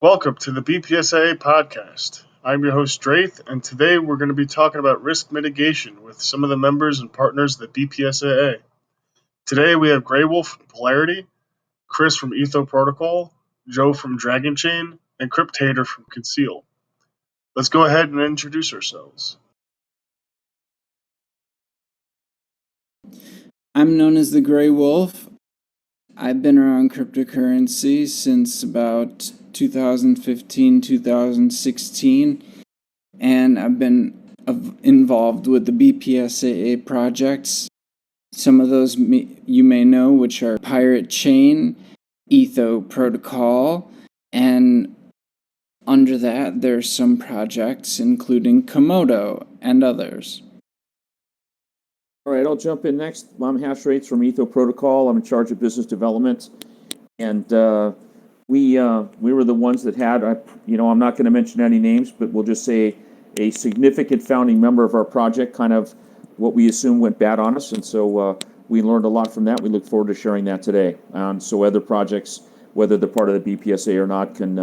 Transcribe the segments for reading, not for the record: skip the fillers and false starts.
Welcome to the BPSAA podcast. I'm your host, Drath, and today we're going to be talking about risk mitigation with some of the members and partners of the BPSAA. Today we have Grey Wolf from Polarity, Chris from Etho Protocol, Joe from Dragon Chain, and Cryptator from Conceal. Let's go ahead and introduce ourselves. I'm known as the Grey Wolf. I've been around cryptocurrency since about 2015, 2016, and I've been involved with the BPSAA projects. Some of those you may know, which are Pirate Chain, Etho Protocol, and under that there's some projects including Komodo and others. All right, I'll jump in next. I'm Hash Rates from Etho Protocol. I'm in charge of business development, and we were the ones that had, I'm not going to mention any names, but we'll just say a significant founding member of our project, kind of what we assume went bad on us, and so we learned a lot from that. We look forward to sharing that today. So other projects, whether they're part of the BPSA or not, can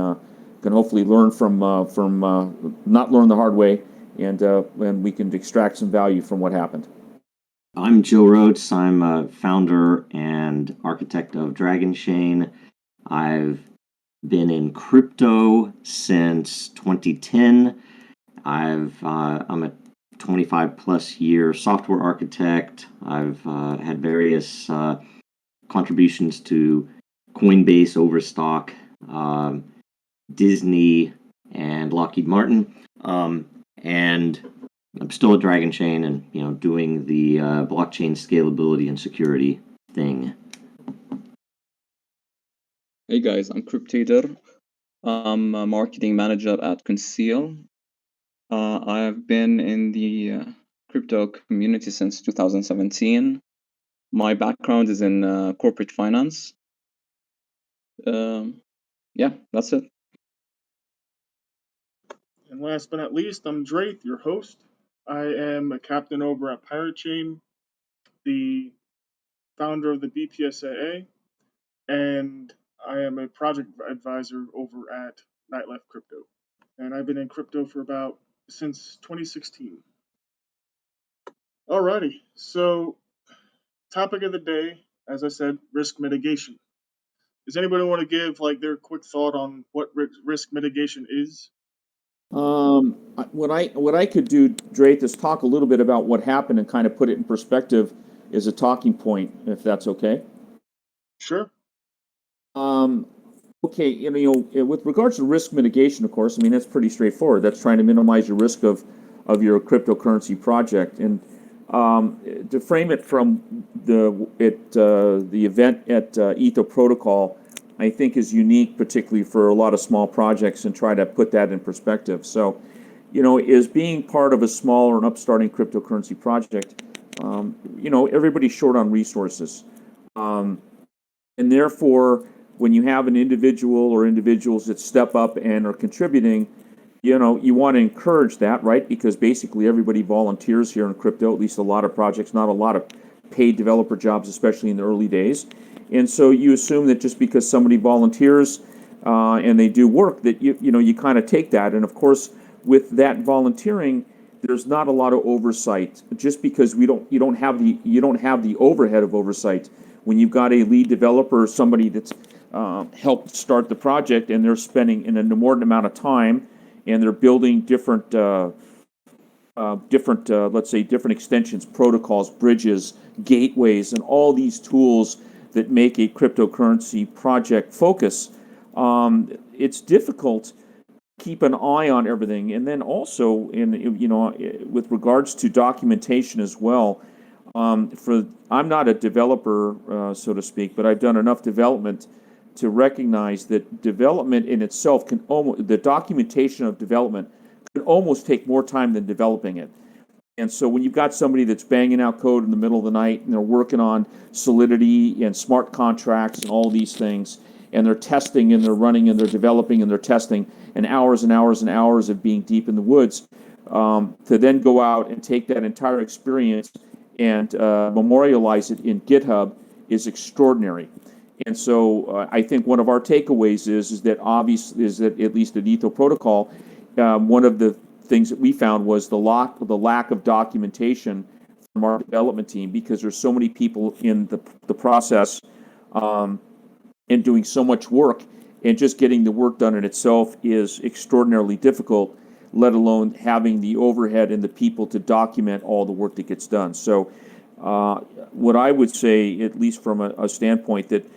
hopefully learn from not learn the hard way, and we can extract some value from what happened. I'm Joe Rhodes. I'm a founder and architect of Dragon Chain. I've been in crypto since 2010. I'm a 25 plus year software architect. I've had various contributions to Coinbase, Overstock, Disney, and Lockheed Martin. And I'm still at Dragon Chain and, doing the blockchain scalability and security thing. Hey guys, I'm Cryptator. I'm a marketing manager at Conceal. I have been in the crypto community since 2017. My background is in corporate finance. Yeah, that's it. And last but not least, I'm Drath, your host. I am a captain over at Pirate Chain, the founder of the BPSAA, and I am a project advisor over at Nightlife Crypto. And I've been in crypto for since 2016. Alrighty, so topic of the day, as I said, risk mitigation. Does anybody want to give their quick thought on what risk mitigation is? What I could do, Drake, is talk a little bit about what happened and kind of put it in perspective as a talking point, if that's okay. Sure. Okay, with regards to risk mitigation, of course, that's pretty straightforward. That's trying to minimize your risk of your cryptocurrency project. And to frame it from the event at Etho Protocol, I think is unique, particularly for a lot of small projects, and try to put that in perspective. So, is being part of a small or an upstarting cryptocurrency project, everybody's short on resources. And therefore, when you have an individual or individuals that step up and are contributing, you want to encourage that, right? Because basically everybody volunteers here in crypto, at least a lot of projects, not a lot of paid developer jobs, especially in the early days. And so you assume that just because somebody volunteers and they do work, that you kind of take that. And of course, with that volunteering, there's not a lot of oversight. Just because you don't have the overhead of oversight. When you've got a lead developer or somebody that's helped start the project and they're spending an inordinate amount of time and they're building different let's say different extensions, protocols, bridges, gateways, and all these tools that make a cryptocurrency project focus, it's difficult to keep an eye on everything. And then also, with regards to documentation as well, I'm not a developer, so to speak, but I've done enough development to recognize that development in itself the documentation of development can almost take more time than developing it. And so when you've got somebody that's banging out code in the middle of the night and they're working on Solidity and smart contracts and all these things, and they're testing and they're running and they're developing and they're testing, and hours and hours and hours of being deep in the woods, to then go out and take that entire experience and memorialize it in GitHub is extraordinary. And so I think one of our takeaways is that at least at Etho Protocol, one of the things that we found was the lack of documentation from our development team, because there's so many people in the process and doing so much work, and just getting the work done in itself is extraordinarily difficult, let alone having the overhead and the people to document all the work that gets done. So what I would say, at least from a standpoint that,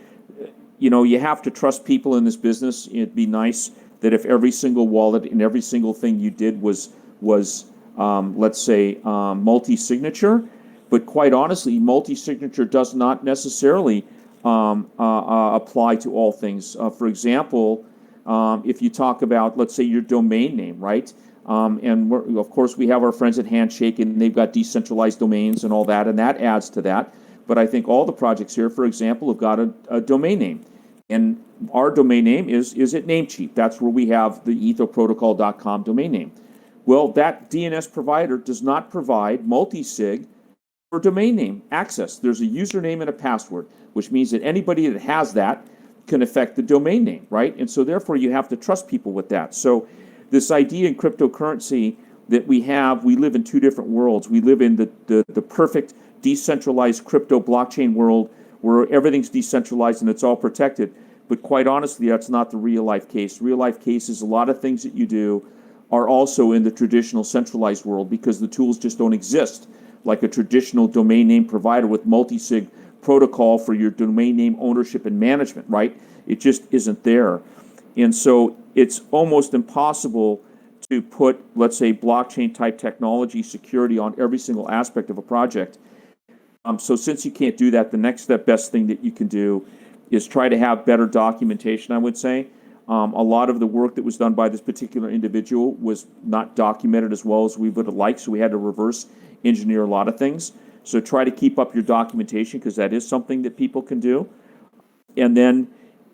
you have to trust people in this business. It'd be nice that if every single wallet and every single thing you did was let's say, multi-signature. But quite honestly, multi-signature does not necessarily apply to all things. For example, if you talk about, let's say, your domain name, right? And of course, we have our friends at Handshake, and they've got decentralized domains and all that, and that adds to that. But I think all the projects here, for example, have got a domain name. And our domain name is at Namecheap. That's where we have the ethoprotocol.com domain name. Well, that DNS provider does not provide multi-sig for domain name access. There's a username and a password, which means that anybody that has that can affect the domain name, right? And so therefore you have to trust people with that. So this idea in cryptocurrency that we live in two different worlds. We live in the perfect decentralized crypto blockchain world where everything's decentralized and it's all protected. But quite honestly, that's not the real life case. Real life case is a lot of things that you do are also in the traditional centralized world, because the tools just don't exist like a traditional domain name provider with multi-sig protocol for your domain name ownership and management, right? It just isn't there. And so it's almost impossible to put, let's say, blockchain type technology security on every single aspect of a project. So since you can't do that, the next best thing that you can do is try to have better documentation, I would say. A lot of the work that was done by this particular individual was not documented as well as we would have liked, so we had to reverse engineer a lot of things. So try to keep up your documentation, because that is something that people can do. And then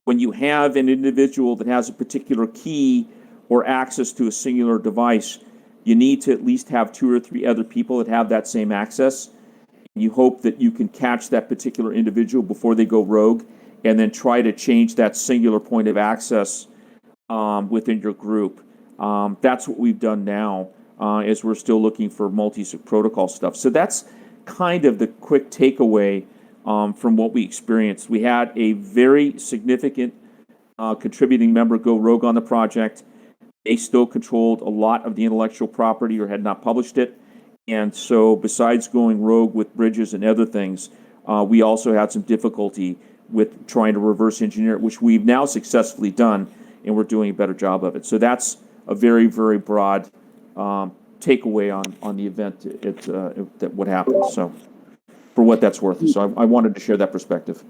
when you have an individual that has a particular key or access to a singular device, you need to at least have 2 or 3 other people that have that same access. You hope that you can catch that particular individual before they go rogue, and then try to change that singular point of access within your group. That's what we've done now, as we're still looking for multi-sig protocol stuff. So that's kind of the quick takeaway from what we experienced. We had a very significant contributing member go rogue on the project. They still controlled a lot of the intellectual property or had not published it. And so besides going rogue with bridges and other things, we also had some difficulty with trying to reverse engineer it, which we've now successfully done, and we're doing a better job of it. So that's a very, very broad takeaway on the event, that what happened. So for what that's worth. So I wanted to share that perspective.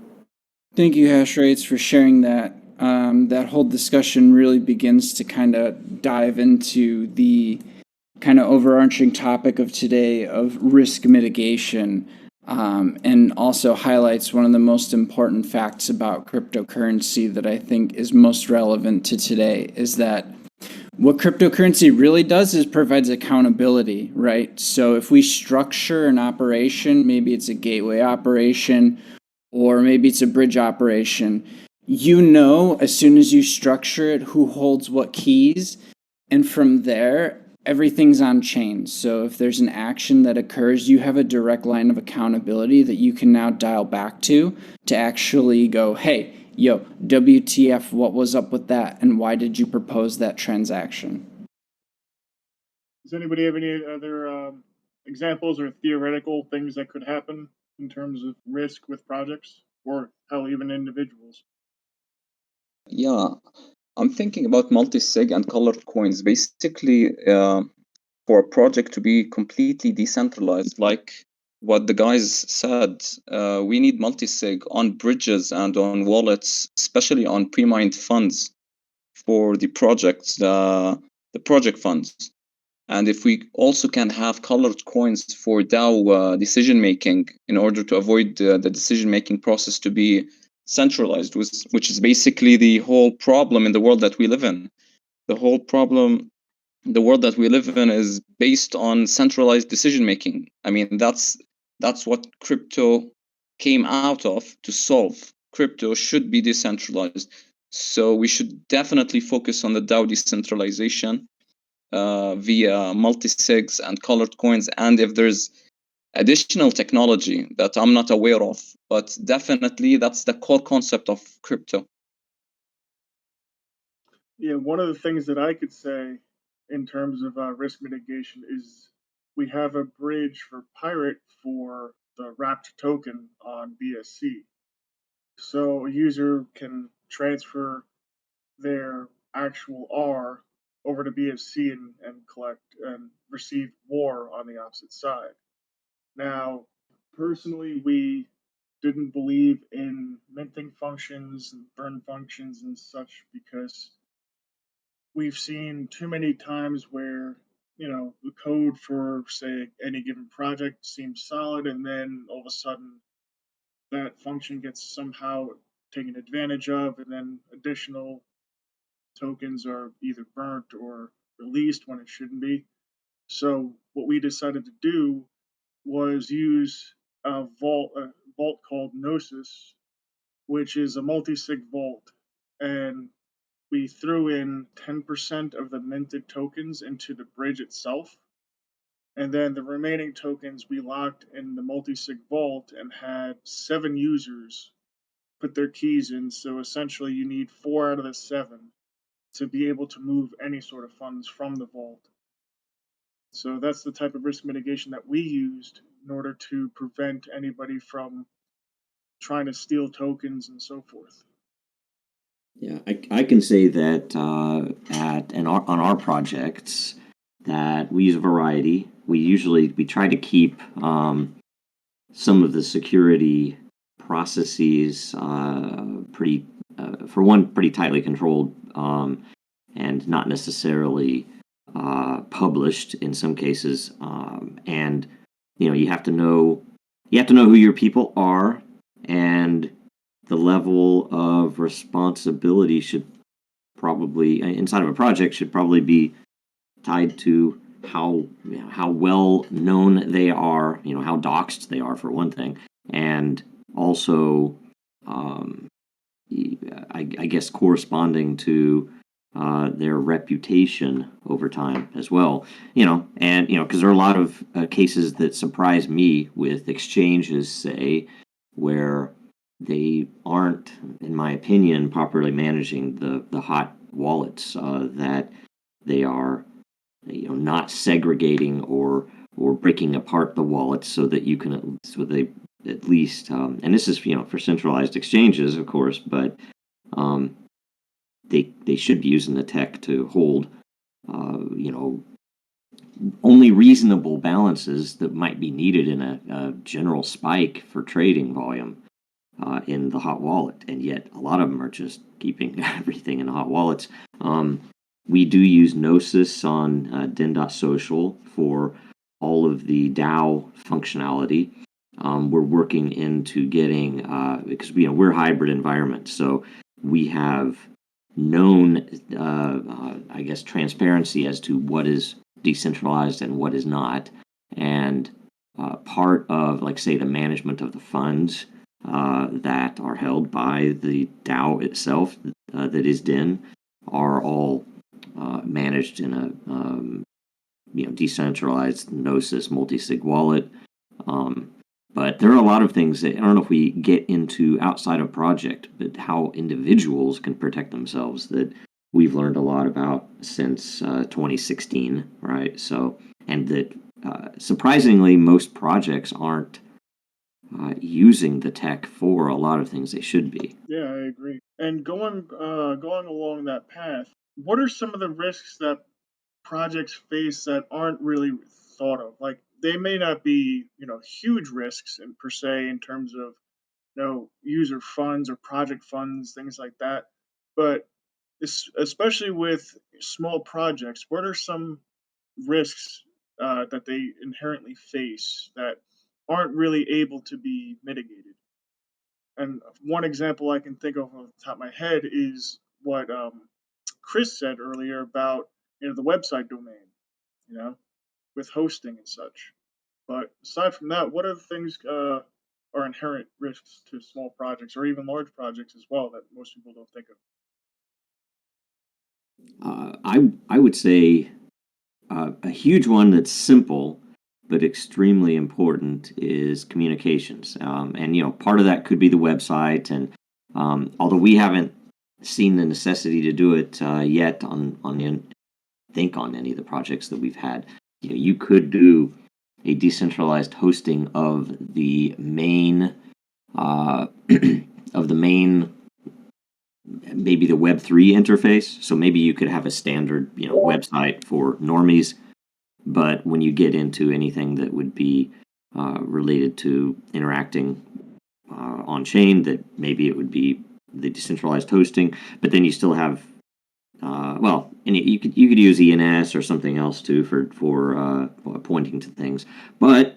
Thank you, Hashrates, for sharing that. That whole discussion really begins to kind of dive into the kind of overarching topic of today of risk mitigation, and also highlights one of the most important facts about cryptocurrency that I think is most relevant to today, is that what cryptocurrency really does is provides accountability, right? So if we structure an operation, maybe it's a gateway operation, or maybe it's a bridge operation, as soon as you structure it, who holds what keys, and from there, everything's on chain. So if there's an action that occurs, you have a direct line of accountability that you can now dial back to actually go, hey, yo, WTF, what was up with that? And why did you propose that transaction? Does anybody have any other examples or theoretical things that could happen in terms of risk with projects, or hell, even individuals? Yeah, I'm thinking about multi-sig and colored coins. Basically, for a project to be completely decentralized, like what the guys said, we need multi-sig on bridges and on wallets, especially on pre-mined funds for the projects, the project funds. And if we also can have colored coins for DAO decision making, in order to avoid the decision making process to be centralized, which is basically the whole problem in the world that we live in. The whole problem, the world that we live in, is based on centralized decision making. I mean, that's what crypto came out of to solve. crypto should be decentralized. So we should definitely focus on the DAO decentralization via multi-sigs and colored coins. And if there's additional technology that I'm not aware of, but definitely that's the core concept of crypto. Yeah, one of the things that I could say in terms of risk mitigation is we have a bridge for Pirate for the wrapped token on BSC. So a user can transfer their actual R over to BSC and collect and receive WAR on the opposite side. Now, personally, we didn't believe in minting functions and burn functions and such because we've seen too many times where the code for say any given project seems solid and then all of a sudden that function gets somehow taken advantage of and then additional tokens are either burnt or released when it shouldn't be. So what we decided to do was use a vault called Gnosis, which is a multi-sig vault, and we threw in 10% of the minted tokens into the bridge itself. And then the remaining tokens we locked in the multi-sig vault and had 7 users put their keys in. So essentially, you need 4 out of the 7 to be able to move any sort of funds from the vault. So that's the type of risk mitigation that we used in order to prevent anybody from trying to steal tokens and so forth. Yeah, I can say that on our projects that we use a variety. We try to keep some of the security processes pretty tightly controlled, and not necessarily published in some cases. And you have to know who your people are, and the level of responsibility should probably inside of a project should probably be tied to how well known they are, how doxed they are for one thing, and also I guess corresponding to their reputation over time as well. And because there are a lot of cases that surprise me with exchanges, say, where they aren't, in my opinion, properly managing the hot wallets, that they are not segregating or breaking apart the wallets so that you can they at least and this is for centralized exchanges, of course, but they should be using the tech to hold only reasonable balances that might be needed in a general spike for trading volume in the hot wallet, and yet a lot of them are just keeping everything in hot wallets. We do use Gnosis on Den.social for all of the DAO functionality. We're working into getting because we're a hybrid environment, so we have known I guess transparency as to what is decentralized and what is not, and part of, like, say, the management of the funds that are held by the DAO itself, that is DIN, are all managed in a decentralized Gnosis multi-sig wallet. But there are a lot of things that I don't know if we get into outside of project, but how individuals can protect themselves that we've learned a lot about since 2016, right? So, and that surprisingly, most projects aren't using the tech for a lot of things they should be. Yeah, I agree. And going along that path, what are some of the risks that projects face that aren't really thought of? Like they may not be, huge risks in per se in terms of user funds or project funds, things like that. But especially with small projects, what are some risks that they inherently face that aren't really able to be mitigated? And one example I can think of off the top of my head is what Chris said earlier about the website domain, you know, with hosting and such. But aside from that, what other things are inherent risks to small projects or even large projects as well that most people don't think of? I would say a huge one that's simple but extremely important is communications. And part of that could be the website. And although we haven't seen the necessity to do it yet on any of the projects that we've had, you could do a decentralized hosting of the main uh, of the main maybe the Web3 interface. So maybe you could have a standard website for normies, but when you get into anything that would be related to interacting on chain, that maybe it would be the decentralized hosting. But then you still have and you could use ENS or something else too for pointing to things. But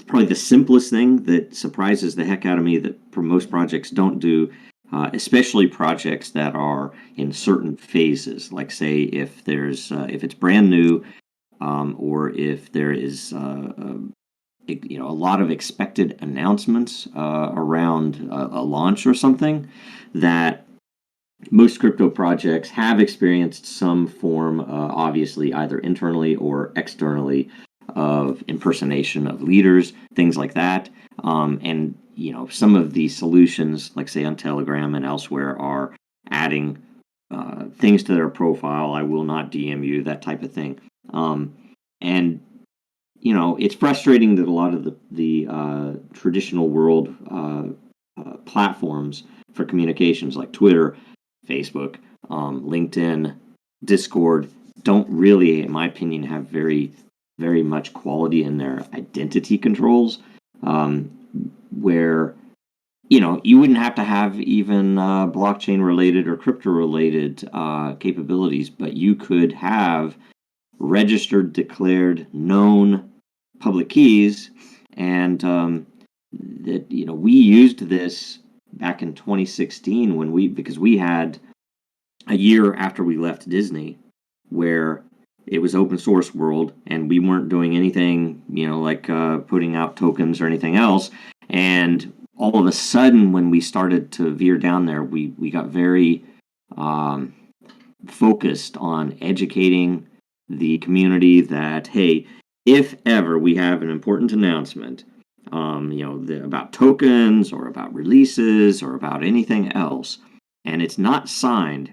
probably the simplest thing that surprises the heck out of me that for most projects don't do, especially projects that are in certain phases, like say if it's brand new, or if there is a lot of expected announcements around a launch or something, that most crypto projects have experienced some form, obviously either internally or externally, of impersonation of leaders, things like that. And some of the solutions, like say on Telegram and elsewhere, are adding things to their profile. I will not DM you, that type of thing. And it's frustrating that a lot of the traditional world platforms for communications, like Twitter, Facebook, LinkedIn, Discord, don't really, in my opinion, have very, very much quality in their identity controls, where you wouldn't have to have even blockchain related or crypto related capabilities, but you could have registered, declared, known public keys, and that we used this back in 2016 because we had a year after we left Disney where it was open source world and we weren't doing anything like putting out tokens or anything else. And all of a sudden, when we started to veer down there, we got very focused on educating the community that, hey, if ever we have an important announcement, about tokens or about releases or about anything else, and it's not signed,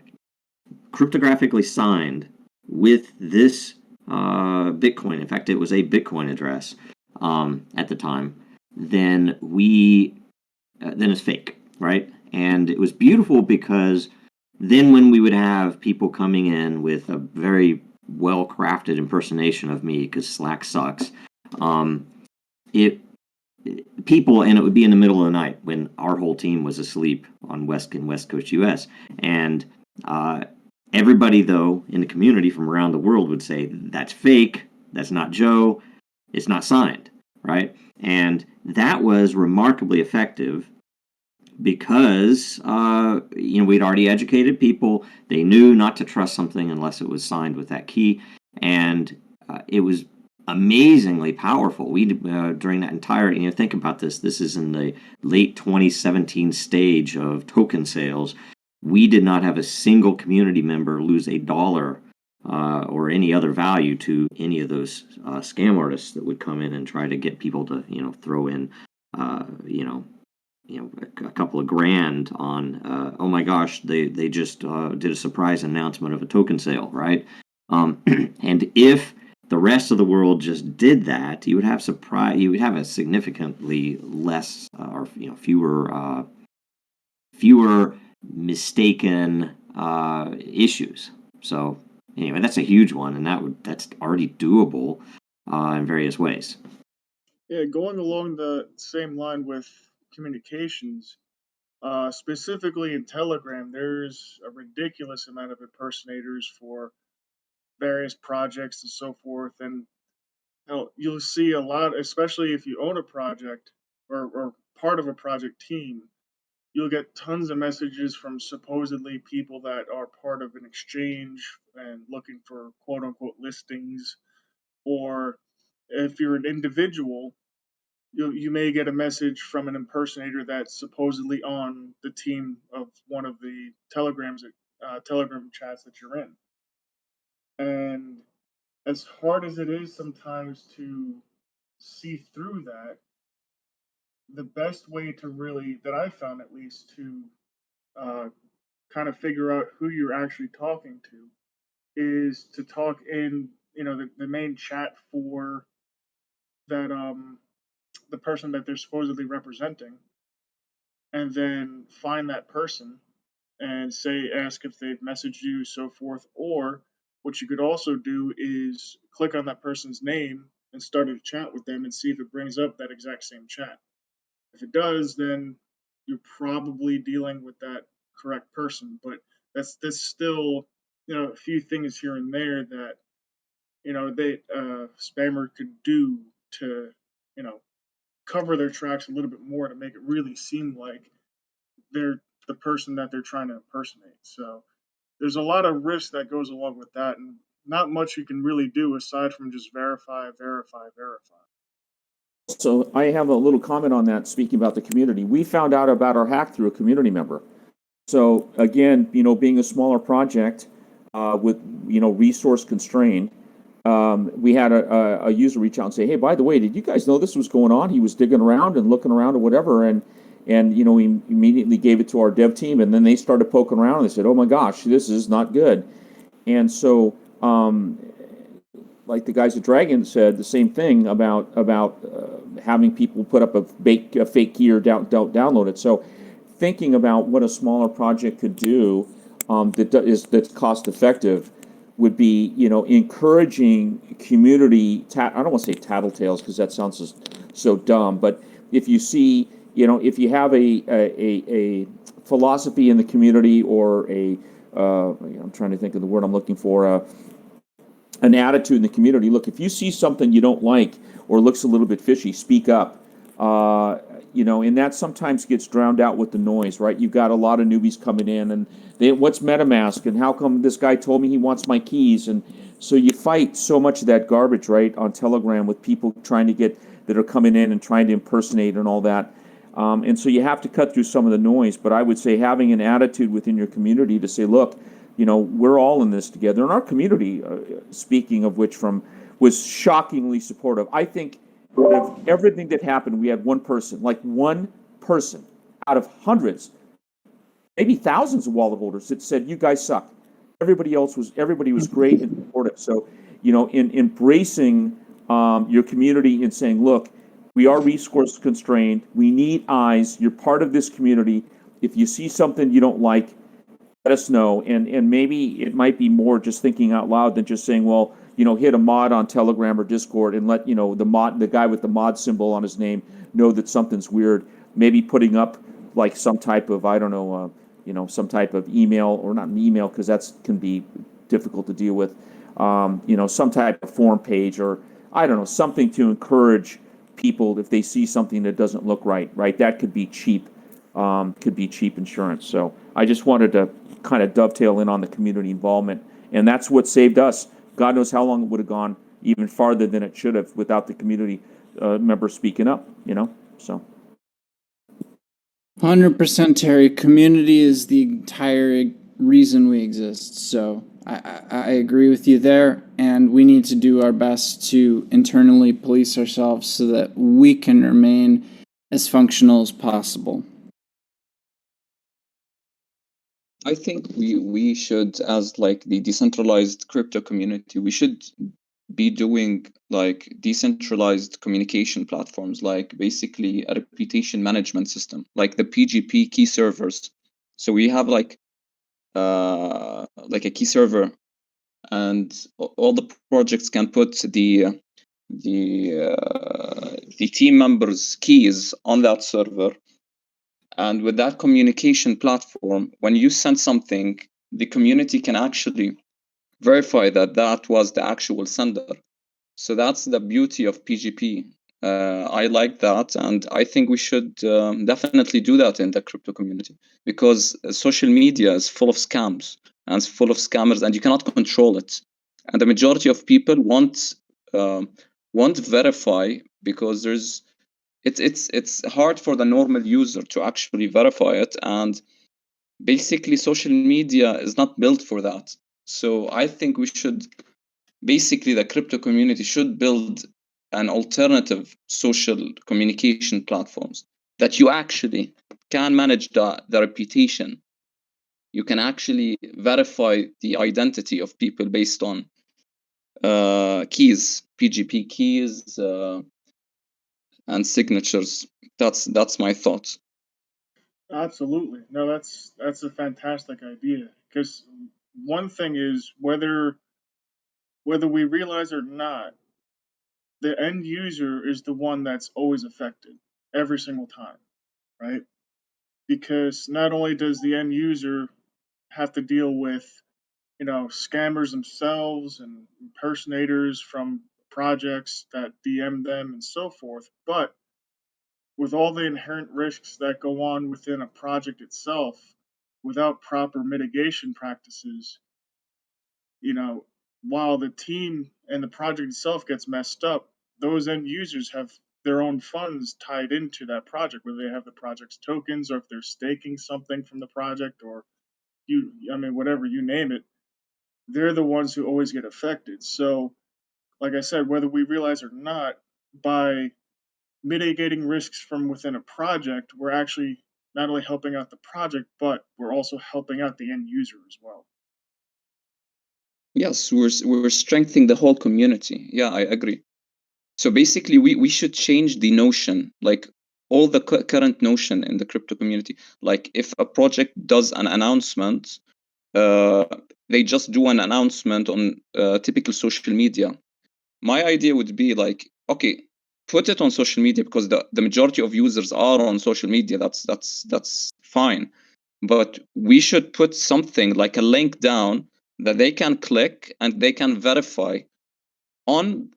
cryptographically signed with this Bitcoin. In fact, it was a Bitcoin address at the time. Then then it's fake, right? And it was beautiful because then when we would have people coming in with a very well-crafted impersonation of me, because Slack sucks, it people, and it would be in the middle of the night when our whole team was asleep in West Coast US, and everybody though in the community from around the world would say that's fake, that's not Joe, it's not signed, right? And that was remarkably effective because we'd already educated people. They knew not to trust something unless it was signed with that key, and it was amazingly powerful. We during that entire, think about this. This is in the late 2017 stage of token sales. We did not have a single community member lose $1 or any other value to any of those scam artists that would come in and try to get people to throw in a couple of grand on oh my gosh, they just did a surprise announcement of a token sale, right? And if the rest of the world just did that, you would have a significantly less or fewer mistaken issues. So anyway, that's a huge one, and that's already doable in various ways. Yeah, going along the same line with communications, specifically in Telegram, there's a ridiculous amount of impersonators for various projects and so forth. And you'll see a lot, especially if you own a project or part of a project team, you'll get tons of messages from supposedly people that are part of an exchange and looking for quote unquote listings. Or if you're an individual, you may get a message from an impersonator that's supposedly on the team of one of the Telegram chats that you're in. And as hard as it is sometimes to see through that, the best way to really, that I found at least, to uh, kind of figure out who you're actually talking to is to talk in, the main chat for that the person that they're supposedly representing, and then find that person and ask if they've messaged you, so forth. Or what you could also do is click on that person's name and start a chat with them and see if it brings up that exact same chat. If it does, then you're probably dealing with that correct person. But that's still, a few things here and there that they spammer could do to you know cover their tracks a little bit more to make it really seem like they're the person that they're trying to impersonate. So there's a lot of risk that goes along with that, and not much you can really do aside from just verify, verify, verify. So I have a little comment on that. Speaking about the community, we found out about our hack through a community member. So again, being a smaller project with resource constrained, we had a user reach out and say, "Hey, by the way, did you guys know this was going on?" He was digging around and looking around or whatever, and we immediately gave it to our dev team, and then they started poking around and they said, "Oh my gosh, this is not good." And so, like the guys at Dragon said, the same thing about having people put up a fake key or don't download it. So, thinking about what a smaller project could do that's cost effective would be, encouraging community. I don't want to say tattletales because that sounds so dumb, but if you see, if you have a philosophy in the community or I'm trying to think of the word I'm looking for. An attitude in the community. Look, if you see something you don't like or looks a little bit fishy, speak up. And that sometimes gets drowned out with the noise, right? You've got a lot of newbies coming in, and what's MetaMask, and how come this guy told me he wants my keys? And so you fight so much of that garbage, right, on Telegram with people that are coming in and trying to impersonate and all that. And so you have to cut through some of the noise. But I would say having an attitude within your community to say, look, we're all in this together. And our community, speaking of which, was shockingly supportive. I think of everything that happened, we had one person out of hundreds, maybe thousands of wallet holders that said, "You guys suck." Everybody was great and supportive. So, in embracing your community and saying, "Look, we are resource constrained. We need eyes. You're part of this community. If you see something you don't like, let us know." And maybe it might be more just thinking out loud than just saying, well, hit a mod on Telegram or Discord and let the guy with the mod symbol on his name know that something's weird. Maybe putting up like some type of, I don't know, some type of email, or not an email because that can be difficult to deal with. Some type of form page, or I don't know, something to encourage people if they see something that doesn't look right. Right, that could be cheap. Insurance. So I just wanted to kind of dovetail in on the community involvement, and that's what saved us. God knows how long it would have gone even farther than it should have without the community members speaking up. So 100% Terry. Community is the entire reason we exist. So I agree with you there, and we need to do our best to internally police ourselves so that we can remain as functional as possible. I think we should, as like the decentralized crypto community, we should be doing like decentralized communication platforms, like basically a reputation management system, like the PGP key servers. So we have like a key server, and all the projects can put the team members' keys on that server. And with that communication platform, when you send something, the community can actually verify that that was the actual sender. So that's the beauty of PGP. I like that, and I think we should definitely do that in the crypto community, because social media is full of scams and it's full of scammers, and you cannot control it. And the majority of people won't verify because it's hard for the normal user to actually verify it, and basically social media is not built for that. So I think we should, basically the crypto community should build an alternative social communication platforms that you actually can manage the reputation. You can actually verify the identity of people based on keys, PGP keys, and signatures. That's my thought. Absolutely. No, that's a fantastic idea. Because one thing is whether we realize or not, the end user is the one that's always affected every single time, right? Because not only does the end user have to deal with, scammers themselves and impersonators from projects that DM them and so forth, but with all the inherent risks that go on within a project itself, without proper mitigation practices, you know, while the team and the project itself gets messed up, those end users have their own funds tied into that project, whether they have the project's tokens or if they're staking something from the project or whatever, you name it, they're the ones who always get affected. So, like I said, whether we realize or not, by mitigating risks from within a project, we're actually not only helping out the project, but we're also helping out the end user as well. Yes, we're strengthening the whole community. Yeah, I agree. So basically, we should change the notion, like all the current notion in the crypto community. Like if a project does an announcement, they just do an announcement on typical social media. My idea would be like, okay, put it on social media because the majority of users are on social media. That's fine. But we should put something like a link down that they can click and they can verify on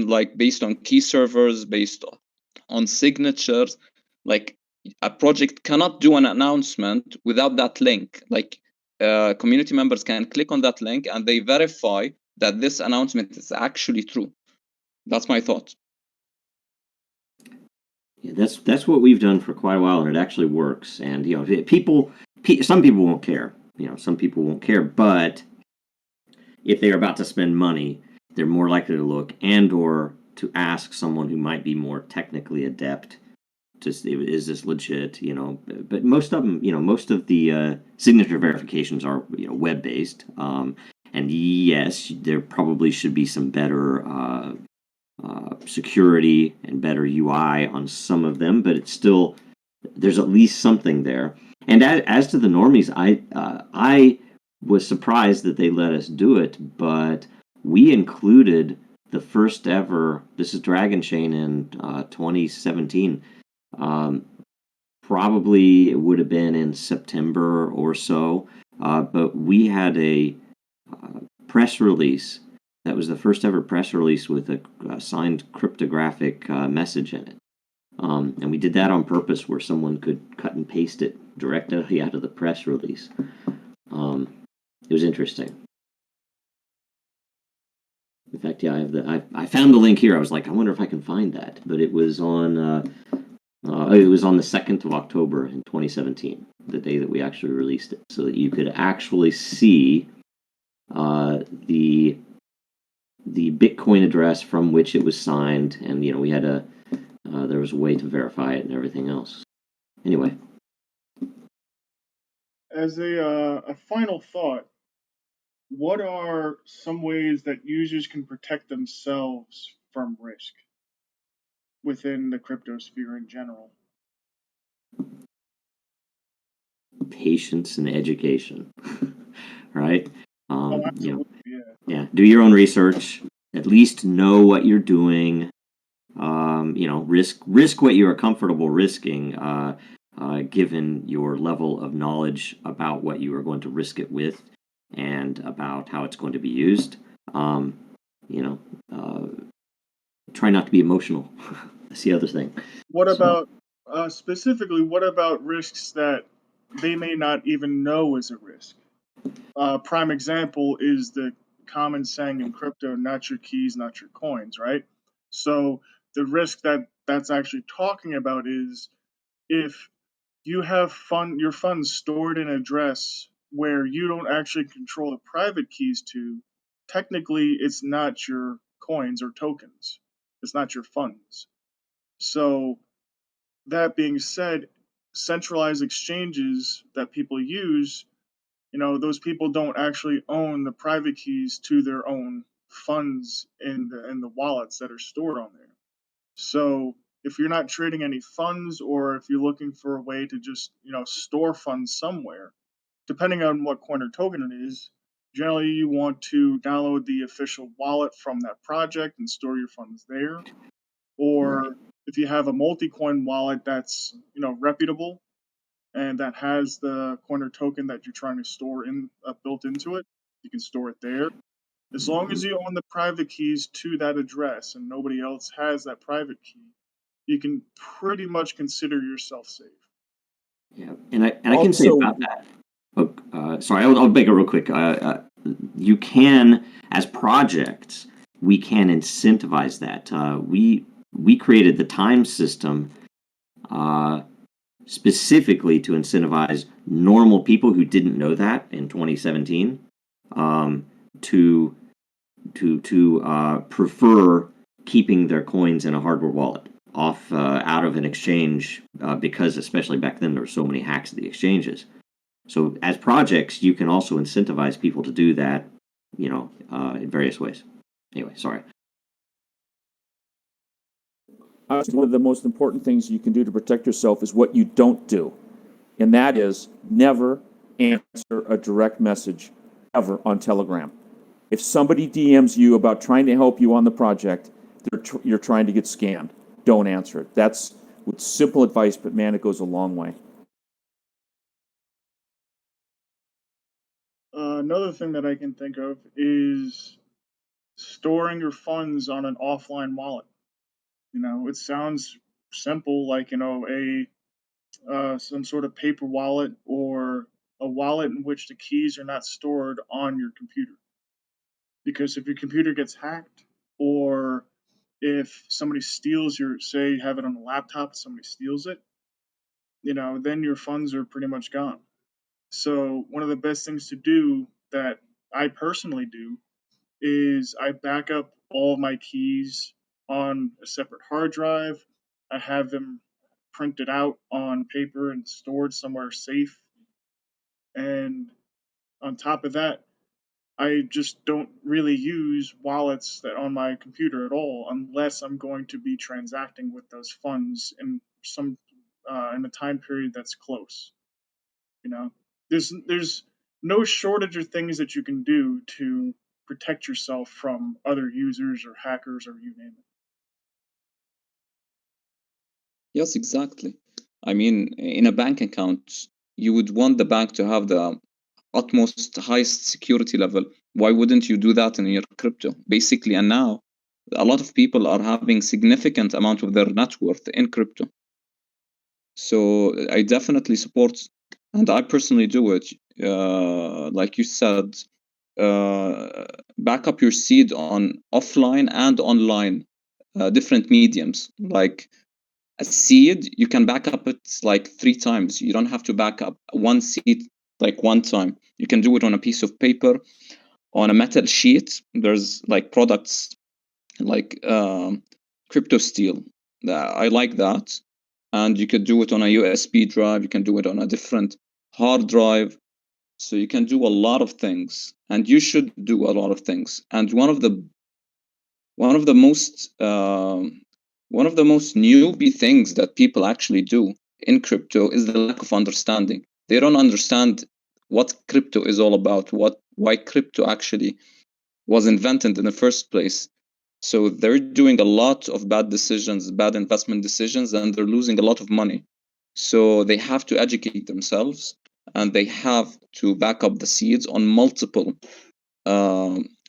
like based on key servers, based on signatures. Like a project cannot do an announcement without that link. Like community members can click on that link and they verify that this announcement is actually true. That's my thought. Yeah, that's what we've done for quite a while, and it actually works. And some people won't care. Some people won't care, but if they're about to spend money, they're more likely to look or to ask someone who might be more technically adept. Is this legit? But most of them, most of the signature verifications are web based. And yes, there probably should be some better security and better UI on some of them, but it's still, there's at least something there. And as to the normies, I was surprised that they let us do it, but we included the first ever. This is Dragon Chain in 2017. Probably it would have been in September or so, but we had a press release. That was the first ever press release with a signed cryptographic message in it. And we did that on purpose where someone could cut and paste it directly out of the press release. It was interesting. In fact, yeah, I found the link here. I was like, I wonder if I can find that. But it was on the 2nd of October in 2017, the day that we actually released it, so that you could actually see the Bitcoin address from which it was signed, and we had there was a way to verify it and everything else. Anyway, as a final thought, what are some ways that users can protect themselves from risk within the crypto sphere in general? Patience and education, right? Absolutely, yeah. Do your own research. At least know what you're doing. Risk what you are comfortable risking, given your level of knowledge about what you are going to risk it with, and about how it's going to be used. Try not to be emotional. That's the other thing. What about specifically? What about risks that they may not even know is a risk? Prime example is the common saying in crypto, not your keys, not your coins, right? So The risk that's actually talking about is if you have your funds stored in an address where you don't actually control the private keys to, technically it's not your coins or tokens. It's not your funds. So that being said, centralized exchanges that people use, those people don't actually own the private keys to their own funds in the wallets that are stored on there. So if you're not trading any funds, or if you're looking for a way to just store funds somewhere, depending on what coin or token it is, generally you want to download the official wallet from that project and store your funds there. Or if you have a multi-coin wallet that's reputable and that has the coin or token that you're trying to store in built into it, you can store it there. As long as you own the private keys to that address and nobody else has that private key, you can pretty much consider yourself safe. Yeah, and I can say about that. Sorry, I'll make it real quick. You can, as projects, we can incentivize that. We created the time system specifically to incentivize normal people who didn't know that in 2017 to prefer keeping their coins in a hardware wallet out of an exchange because especially back then there were so many hacks at the exchanges. So as projects, you can also incentivize people to do that, in various ways. Anyway, sorry. One of the most important things you can do to protect yourself is what you don't do. And that is never answer a direct message ever on Telegram. If somebody DMs you about trying to help you on the project, you're trying to get scammed. Don't answer it. That's with simple advice, but man, it goes a long way. Another thing that I can think of is storing your funds on an offline wallet. It sounds simple, like some sort of paper wallet or a wallet in which the keys are not stored on your computer. Because if your computer gets hacked, or if somebody steals say you have it on a laptop, somebody steals it, then your funds are pretty much gone. So one of the best things to do that I personally do is I back up all of my keys on a separate hard drive. I have them printed out on paper and stored somewhere safe. And on top of that, I just don't really use wallets that on my computer at all unless I'm going to be transacting with those funds in a time period that's close. There's no shortage of things that you can do to protect yourself from other users or hackers or you name it. Yes, exactly. I mean, in a bank account, you would want the bank to have the utmost highest security level. Why wouldn't you do that in your crypto? Basically, and now a lot of people are having significant amount of their net worth in crypto. So I definitely support, and I personally do it. Like you said, back up your seed on offline and online, different mediums. Like a seed, you can back up it like 3 times. You don't have to back up one seed like one time. You can do it on a piece of paper, on a metal sheet. There's like products like crypto steel. I like that. And you could do it on a USB drive. You can do it on a different hard drive. So you can do a lot of things, and you should do a lot of things. And one of the most newbie things that people actually do in crypto is the lack of understanding. They don't understand what crypto is all about, why crypto actually was invented in the first place. So they're doing a lot of bad decisions, bad investment decisions, and they're losing a lot of money. So they have to educate themselves, and they have to back up the seeds on multiple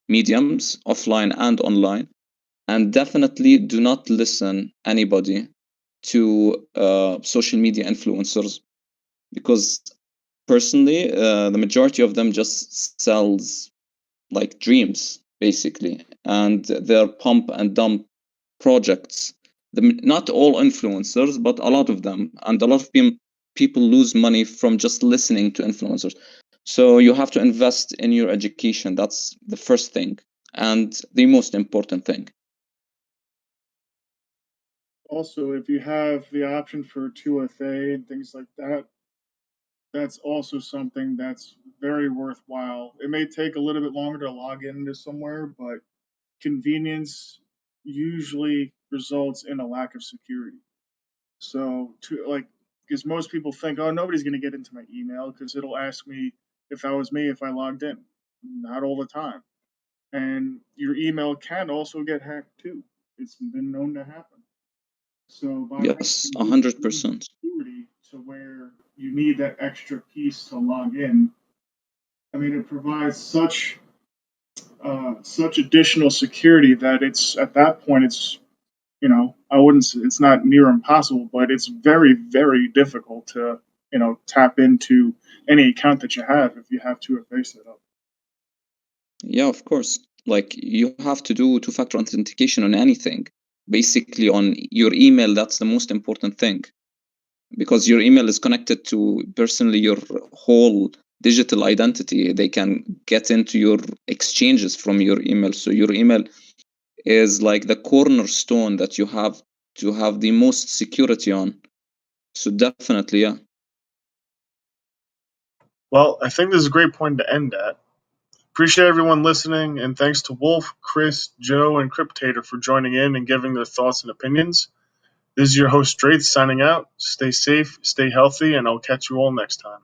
mediums, offline and online. And definitely do not listen anybody to social media influencers, because personally, the majority of them just sells like dreams basically, and their pump and dump projects not all influencers, but a lot of them, and a lot of people lose money from just listening to influencers. So you have to invest in your education. That's the first thing and the most important thing. Also, if you have the option for 2FA and things like that, that's also something that's very worthwhile. It may take a little bit longer to log into somewhere, but convenience usually results in a lack of security. So, because most people think, oh, nobody's going to get into my email because it'll ask me if that was me if I logged in. Not all the time. And your email can also get hacked too. It's been known to happen. So by Yes, having 100%. security to where you need that extra piece to log in, I mean, it provides such additional security that it's at that point it's I wouldn't say it's not near impossible, but it's very very difficult to tap into any account that you have if you have 2FA set up. Yeah, of course. Like you have to do two-factor authentication on anything. Basically, on your email, that's the most important thing because your email is connected to personally your whole digital identity. They can get into your exchanges from your email. So your email is like the cornerstone that you have to have the most security on. So definitely, yeah. Well, I think this is a great point to end at. Appreciate everyone listening, and thanks to Wolf, Chris, Joe, and Cryptator for joining in and giving their thoughts and opinions. This is your host, Draith, signing out. Stay safe, stay healthy, and I'll catch you all next time.